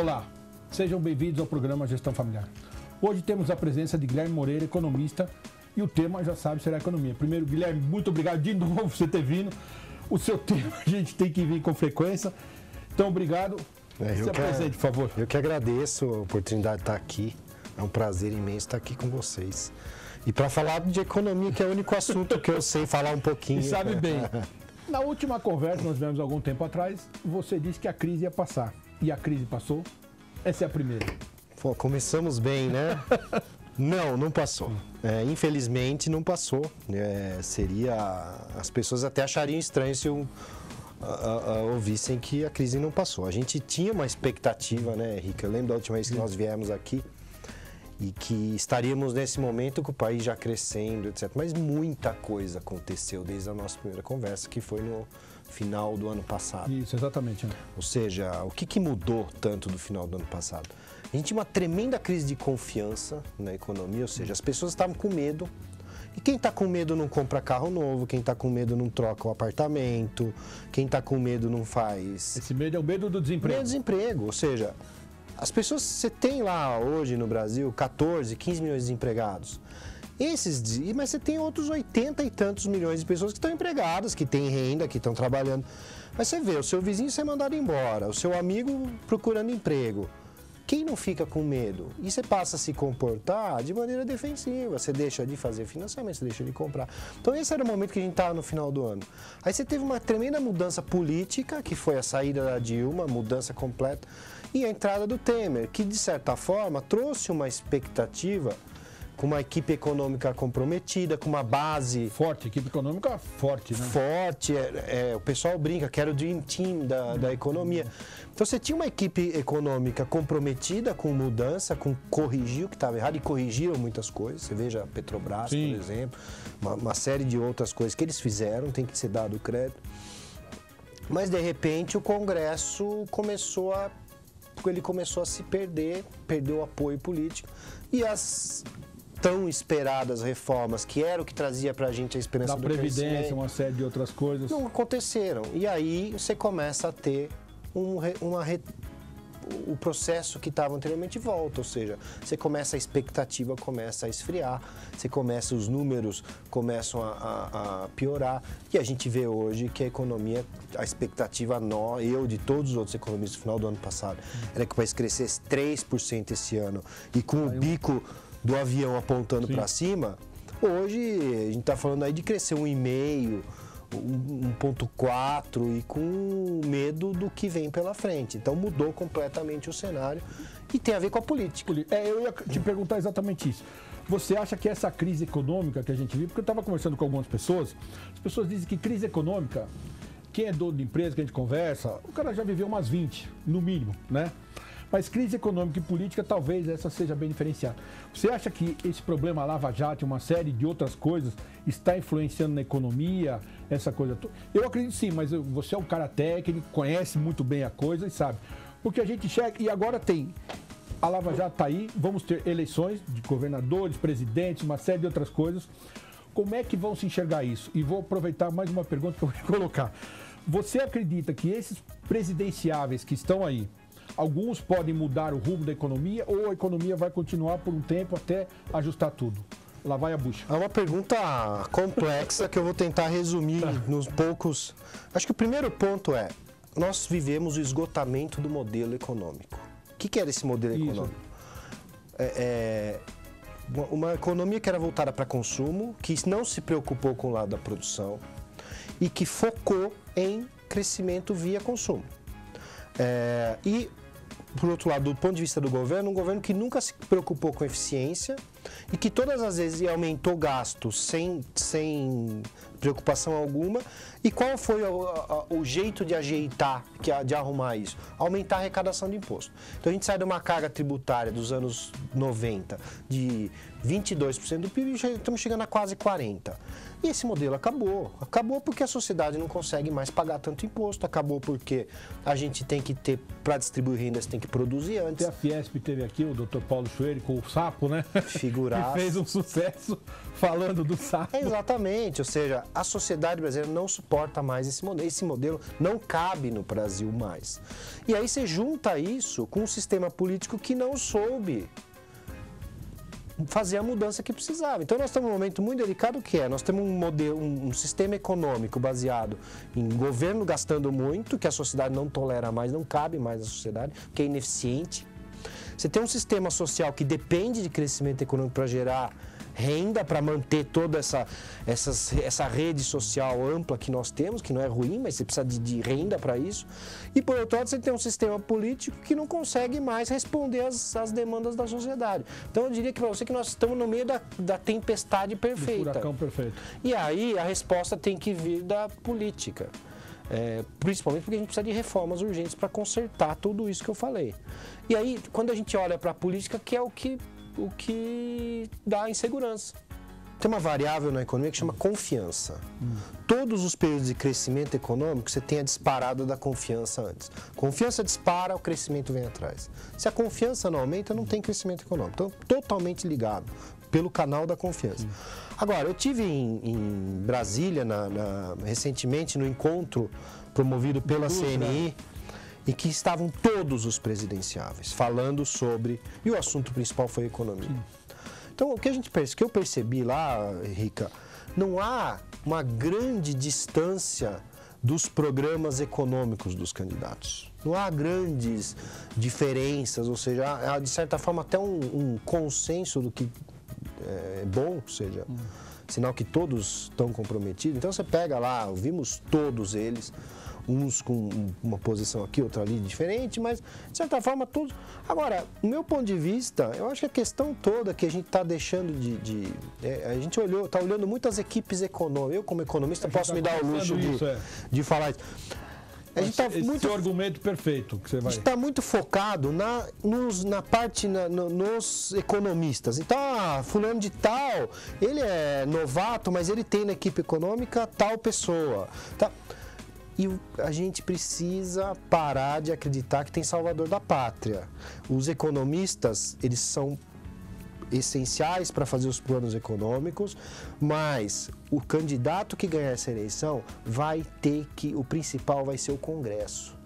Olá, sejam bem-vindos ao programa Gestão Familiar. Hoje temos a presença de Guilherme Moreira, economista, e o tema, já sabe, será economia. Primeiro, Guilherme, muito obrigado de novo por você ter vindo. O seu tema a gente tem que vir com frequência. Então, obrigado. Se apresente, por favor. Eu que agradeço a oportunidade de estar aqui. É um prazer imenso estar aqui com vocês. E para falar de economia, que é o único assunto que eu sei falar um pouquinho. E sabe bem. Na última conversa, nós tivemos algum tempo atrás, você disse que a crise ia passar. E a crise passou? Essa é a primeira. Pô, começamos bem, né? Não passou. Infelizmente, não passou. As pessoas até achariam estranho se ouvissem que a crise não passou. A gente tinha uma expectativa, né, Henrique? Eu lembro da última vez que nós viemos aqui e que estaríamos nesse momento com o país já crescendo, etc. Mas muita coisa aconteceu desde a nossa primeira conversa, que foi no final do ano passado. Isso, exatamente. Né? Ou seja, o que mudou tanto do final do ano passado? A gente tinha uma tremenda crise de confiança na economia, ou seja, as pessoas estavam com medo. E quem está com medo não compra carro novo, quem está com medo não troca o apartamento, quem está com medo não faz... Esse medo é o medo do desemprego. Medo do desemprego, ou seja, as pessoas, você tem lá hoje no Brasil 14, 15 milhões de desempregados. Mas você tem outros 80 e tantos milhões de pessoas que estão empregadas, que têm renda, que estão trabalhando. Mas você vê, o seu vizinho ser mandado embora, o seu amigo procurando emprego. Quem não fica com medo? E você passa a se comportar de maneira defensiva. Você deixa de fazer financiamento, você deixa de comprar. Então esse era o momento que a gente estava no final do ano. Aí você teve uma tremenda mudança política, que foi a saída da Dilma, mudança completa, e a entrada do Temer, que de certa forma trouxe uma expectativa com uma equipe econômica comprometida, com uma base... Forte, equipe econômica forte, né? Forte, o pessoal brinca que era o Dream Team da economia. Então você tinha uma equipe econômica comprometida com mudança, com corrigir o que estava errado, e corrigiram muitas coisas. Você veja a Petrobras, Sim. por exemplo, uma série de outras coisas que eles fizeram, tem que ser dado o crédito. Mas, de repente, o Congresso começou a se perder, perdeu o apoio político, e as tão esperadas reformas, que era o que trazia pra gente a esperança do Previdência, crescimento, uma série de outras coisas. não aconteceram. E aí você começa a ter o processo que estava anteriormente volta, ou seja, a expectativa começa a esfriar, os números começam a piorar, e a gente vê hoje que a economia, a expectativa de todos os outros economistas no final do ano passado, era que o país crescesse 3% esse ano, e com o bico do avião apontando para cima, hoje a gente está falando aí de crescer 1,5%, 1,4% e com medo do que vem pela frente. Então mudou completamente o cenário e tem a ver com a política. Eu ia te perguntar exatamente isso. Você acha que essa crise econômica que a gente vive, porque eu estava conversando com algumas pessoas, as pessoas dizem que crise econômica, quem é dono de empresa, que a gente conversa, o cara já viveu umas 20, no mínimo, né? Mas crise econômica e política, talvez essa seja bem diferenciada. Você acha que esse problema Lava Jato e uma série de outras coisas está influenciando na economia, essa coisa toda? Eu acredito sim, mas você é um cara técnico, conhece muito bem a coisa e sabe. Porque a gente chega, e agora tem, a Lava Jato está aí, vamos ter eleições de governadores, presidentes, uma série de outras coisas. Como é que vão se enxergar isso? E vou aproveitar mais uma pergunta que eu vou colocar. Você acredita que esses presidenciáveis que estão aí, alguns podem mudar o rumo da economia ou a economia vai continuar por um tempo até ajustar tudo? Lá vai a bucha. É uma pergunta complexa que eu vou tentar resumir nos poucos... Acho que o primeiro ponto é, nós vivemos o esgotamento do modelo econômico. O que era esse modelo econômico? Uma economia que era voltada para consumo, que não se preocupou com o lado da produção e que focou em crescimento via consumo. E, por outro lado, do ponto de vista do governo, um governo que nunca se preocupou com eficiência e que todas as vezes aumentou gastos sem preocupação alguma. E qual foi o jeito de ajeitar, de arrumar isso? Aumentar a arrecadação de imposto. Então a gente sai de uma carga tributária dos anos 90 de 22% do PIB e já estamos chegando a quase 40%. E esse modelo acabou. Acabou porque a sociedade não consegue mais pagar tanto imposto. Acabou porque a gente tem que ter, para distribuir rendas, tem que produzir antes. A Fiesp teve aqui o Dr. Paulo Schwerer com o sapo, né? Figuraço. Que fez um sucesso falando do sapo. Exatamente. Ou seja, a sociedade brasileira não suporta mais esse modelo. Esse modelo não cabe no Brasil mais. E aí você junta isso com um sistema político que não soube fazer a mudança que precisava. Então nós estamos num momento muito delicado que é, nós temos um modelo, um sistema econômico baseado em governo gastando muito, que a sociedade não tolera mais, não cabe mais na sociedade, que é ineficiente. Você tem um sistema social que depende de crescimento econômico para gerar renda, para manter toda essa rede social ampla que nós temos, que não é ruim, mas você precisa de renda para isso. E, por outro lado, você tem um sistema político que não consegue mais responder às demandas da sociedade. Então, eu diria que para você que nós estamos no meio da tempestade perfeita. Do furacão perfeito. E aí, a resposta tem que vir da política. Principalmente porque a gente precisa de reformas urgentes para consertar tudo isso que eu falei. E aí, quando a gente olha para a política, que é o que dá insegurança. Tem uma variável na economia que chama confiança. Todos os períodos de crescimento econômico, você tem a disparada da confiança antes. Confiança dispara, o crescimento vem atrás. Se a confiança não aumenta, não tem crescimento econômico. Então, totalmente ligado pelo canal da confiança. Agora, eu tive em Brasília, recentemente, no encontro promovido pela CNI, em que estavam todos os presidenciáveis falando sobre... E o assunto principal foi a economia. Então, o que eu percebi lá, Rica, não há uma grande distância dos programas econômicos dos candidatos. Não há grandes diferenças, ou seja, há de certa forma até um consenso do que é bom, ou seja, sinal que todos estão comprometidos. Então, você pega lá, ouvimos todos eles, uns com uma posição aqui, outra ali diferente, mas, de certa forma, todos... Agora, do meu ponto de vista, eu acho que a questão toda que a gente está deixando a gente está olhando muitas equipes econômicas. Eu, como economista, posso me dar o luxo de falar isso. A gente tá muito... é o argumento perfeito que você vai... A gente está muito focado nos economistas. Então, fulano de tal, ele é novato, mas ele tem na equipe econômica tal pessoa. Tá? E a gente precisa parar de acreditar que tem salvador da pátria. Os economistas, eles são essenciais para fazer os planos econômicos, mas o candidato que ganhar essa eleição vai ter que... O principal vai ser o Congresso.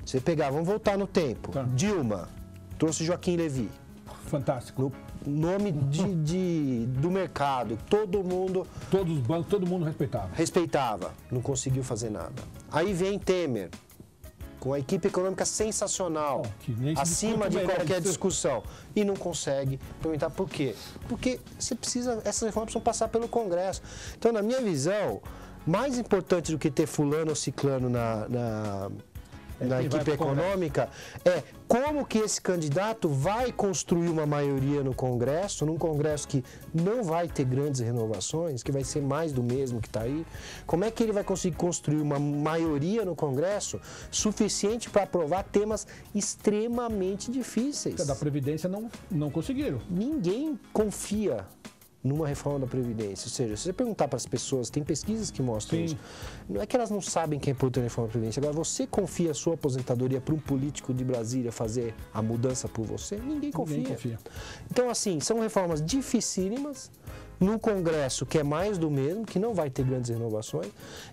Você pegar, vamos voltar no tempo. Tá. Dilma trouxe Joaquim Levy. Fantástico. Nome do mercado, todo mundo... Todos os bancos, todo mundo respeitava. Não conseguiu fazer nada. Aí vem Temer, com a equipe econômica sensacional, acima de qualquer discussão, e não consegue implementar. Por quê? Porque essas reformas precisam passar pelo Congresso. Então, na minha visão, mais importante do que ter fulano ou ciclano na equipe econômica é como que esse candidato vai construir uma maioria no Congresso, num Congresso que não vai ter grandes renovações, que vai ser mais do mesmo que está aí. Como é que ele vai conseguir construir uma maioria no Congresso suficiente para aprovar temas extremamente difíceis? Da Previdência não conseguiram. Ninguém confia numa reforma da Previdência. Ou seja, se você perguntar para as pessoas, tem pesquisas que mostram isso, não é que elas não sabem que é importante a reforma da Previdência. Agora, você confia a sua aposentadoria para um político de Brasília fazer a mudança por você? Ninguém confia. Então, assim, são reformas dificílimas, num Congresso que é mais do mesmo, que não vai ter grandes renovações,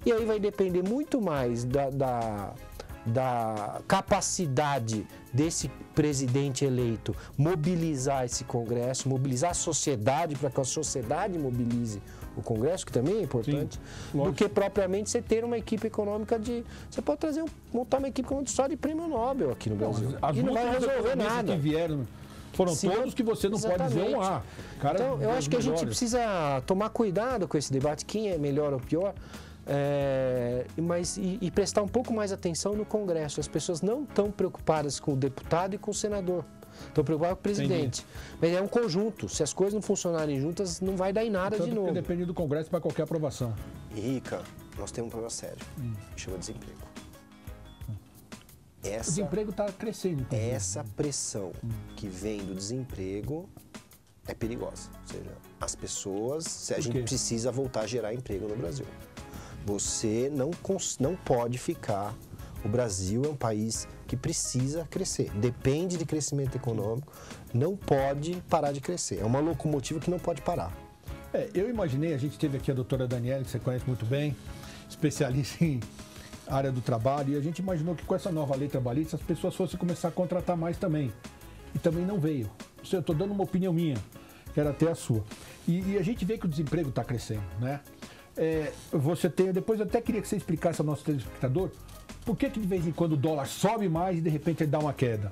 e aí vai depender muito mais da capacidade desse presidente eleito mobilizar esse Congresso, mobilizar a sociedade para que a sociedade mobilize o Congresso, que também é importante, do que propriamente você ter uma equipe econômica Você pode montar uma equipe econômica só de prêmio Nobel aqui no Brasil. E não vai resolver nada. Que vieram foram todos que você não pode dizer um A. Então, eu acho que a gente precisa tomar cuidado com esse debate, quem é melhor ou pior. E prestar um pouco mais atenção no Congresso. As pessoas não estão preocupadas com o deputado e com o senador. Estão preocupadas com o presidente. Entendi. Mas é um conjunto. Se as coisas não funcionarem juntas, não vai dar em nada de novo. Depende do Congresso para qualquer aprovação. E, Rica, nós temos um problema sério. Chama desemprego. O desemprego está crescendo. Essa pressão que vem do desemprego é perigosa. Ou seja, as pessoas... A gente precisa voltar a gerar emprego no Brasil. Você não pode ficar... O Brasil é um país que precisa crescer. Depende de crescimento econômico. Não pode parar de crescer. É uma locomotiva que não pode parar. Eu imaginei, a gente teve aqui a doutora Daniela, que você conhece muito bem, especialista em área do trabalho, e a gente imaginou que com essa nova lei trabalhista as pessoas fossem começar a contratar mais também. E também não veio. Eu estou dando uma opinião minha, quero até a sua. E a gente vê que o desemprego está crescendo, né? Você tem, depois eu até queria que você explicasse ao nosso telespectador por que de vez em quando o dólar sobe mais e de repente ele dá uma queda.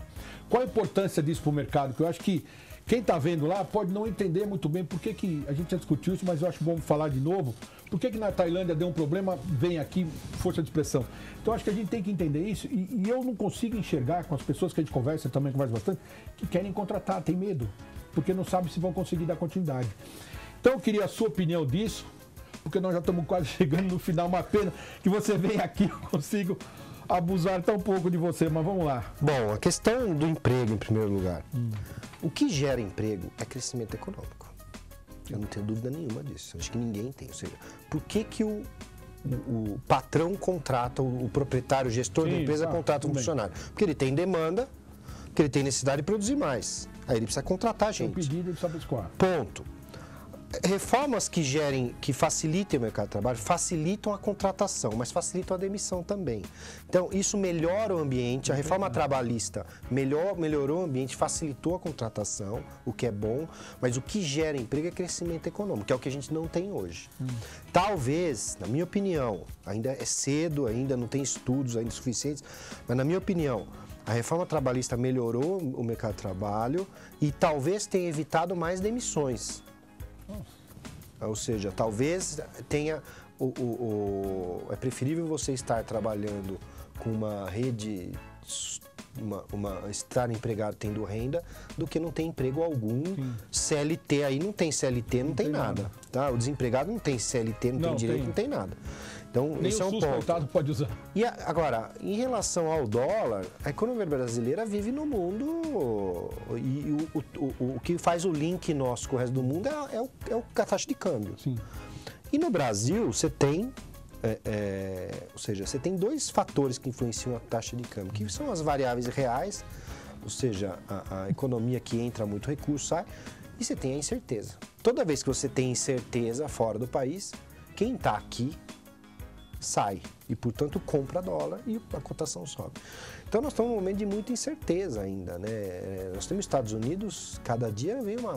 Qual a importância disso para o mercado? Porque eu acho que quem está vendo lá pode não entender muito bem por que a gente já discutiu isso, mas eu acho bom falar de novo. Por que na Tailândia deu um problema, vem aqui, força de expressão. Então acho que a gente tem que entender isso e eu não consigo enxergar com as pessoas que a gente conversa, também conversa bastante, que querem contratar, tem medo, porque não sabe se vão conseguir dar continuidade. Então eu queria a sua opinião disso, porque nós já estamos quase chegando no final, uma pena que você venha aqui, eu consigo abusar tão pouco de você, mas vamos lá. Bom, a questão do emprego, em primeiro lugar. O que gera emprego é crescimento econômico. Eu não tenho dúvida nenhuma disso. Acho que ninguém tem. Ou seja, por que o patrão contrata, o proprietário, o gestor da empresa contrata um funcionário? Porque ele tem demanda, porque ele tem necessidade de produzir mais. Aí ele precisa contratar gente. Tem pedido, ele precisa escoar. Ponto. Reformas que facilitem o mercado de trabalho, facilitam a contratação, mas facilitam a demissão também. Então, isso melhora o ambiente, a reforma trabalhista melhorou o ambiente, facilitou a contratação, o que é bom, mas o que gera emprego é crescimento econômico, que é o que a gente não tem hoje. Talvez, na minha opinião, ainda é cedo, ainda não tem estudos ainda suficientes, mas na minha opinião, a reforma trabalhista melhorou o mercado de trabalho e talvez tenha evitado mais demissões. Ou seja, talvez tenha é preferível você estar trabalhando com uma rede, estar empregado tendo renda, do que não ter emprego algum. Sim. CLT aí não tem CLT, não tem nada. Tá? O desempregado não tem CLT, não tem direito, não tem nada. Então, nem esse o SUS contado pode usar. E agora, em relação ao dólar, a economia brasileira vive no mundo e o que faz o link nosso com o resto do mundo é a taxa de câmbio. Sim. E no Brasil, você tem, ou seja, você tem dois fatores que influenciam a taxa de câmbio, que são as variáveis reais, ou seja, a economia que entra muito recurso, sai, e você tem a incerteza. Toda vez que você tem incerteza fora do país, quem está aqui sai e, portanto, compra dólar e a cotação sobe. Então, nós estamos num momento de muita incerteza ainda, né? Nós temos Estados Unidos, cada dia vem uma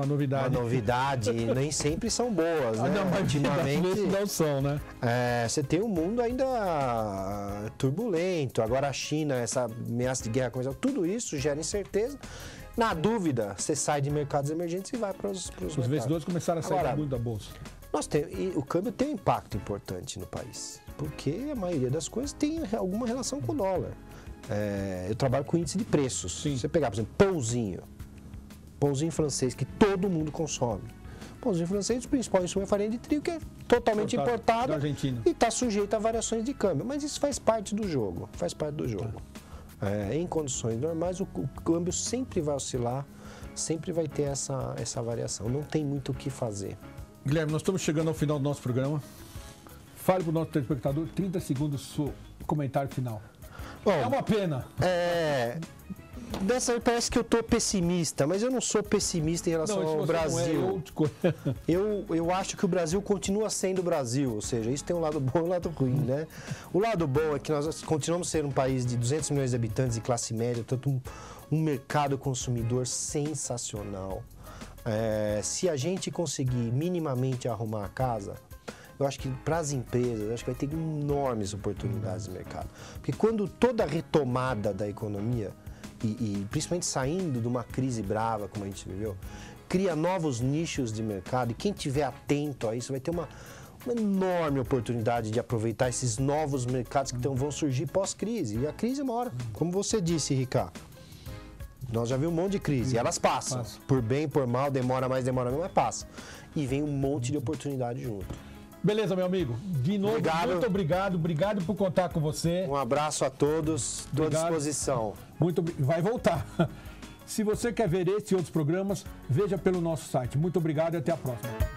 novidade. Uma novidade, e nem sempre são boas, né? Não, mas ultimamente não são, né? Você tem um mundo ainda turbulento, agora a China, essa ameaça de guerra comercial, tudo isso gera incerteza. Na dúvida, você sai de mercados emergentes e vai para os mercados. Os investidores começaram a sair muito da bolsa. O câmbio tem um impacto importante no país, porque a maioria das coisas tem alguma relação com o dólar. Eu trabalho com índice de preços. Sim. Você pegar, por exemplo, pãozinho francês, que todo mundo consome. Pãozinho francês, o principal insumo é farinha de trigo, que é totalmente importada e está sujeito a variações de câmbio. Mas isso faz parte do jogo, em condições normais, o câmbio sempre vai oscilar, sempre vai ter essa variação. Não tem muito o que fazer. Guilherme, nós estamos chegando ao final do nosso programa. Fale para o nosso telespectador, 30 segundos, seu comentário final. Bom, é uma pena. Parece que eu estou pessimista, mas eu não sou pessimista em relação ao Brasil. Eu acho que o Brasil continua sendo o Brasil, ou seja, isso tem um lado bom e um lado ruim, né? O lado bom é que nós continuamos sendo um país de 200 milhões de habitantes e classe média, portanto um mercado consumidor sensacional. Se a gente conseguir minimamente arrumar a casa, eu acho que para as empresas, acho que vai ter enormes oportunidades de mercado. Porque quando toda a retomada da economia, e principalmente saindo de uma crise brava como a gente viveu, cria novos nichos de mercado, e quem estiver atento a isso vai ter uma enorme oportunidade de aproveitar esses novos mercados que vão surgir pós-crise. E a crise é uma hora, como você disse, Ricardo. Nós já vimos um monte de crise, e elas passam. Por bem, por mal, demora mais, demora menos, mas passa. E vem um monte de oportunidade junto. Beleza, meu amigo. De novo, muito obrigado. Obrigado por contar com você. Um abraço a todos. Estou à disposição. Vai voltar. Se você quer ver esse e outros programas, veja pelo nosso site. Muito obrigado e até a próxima.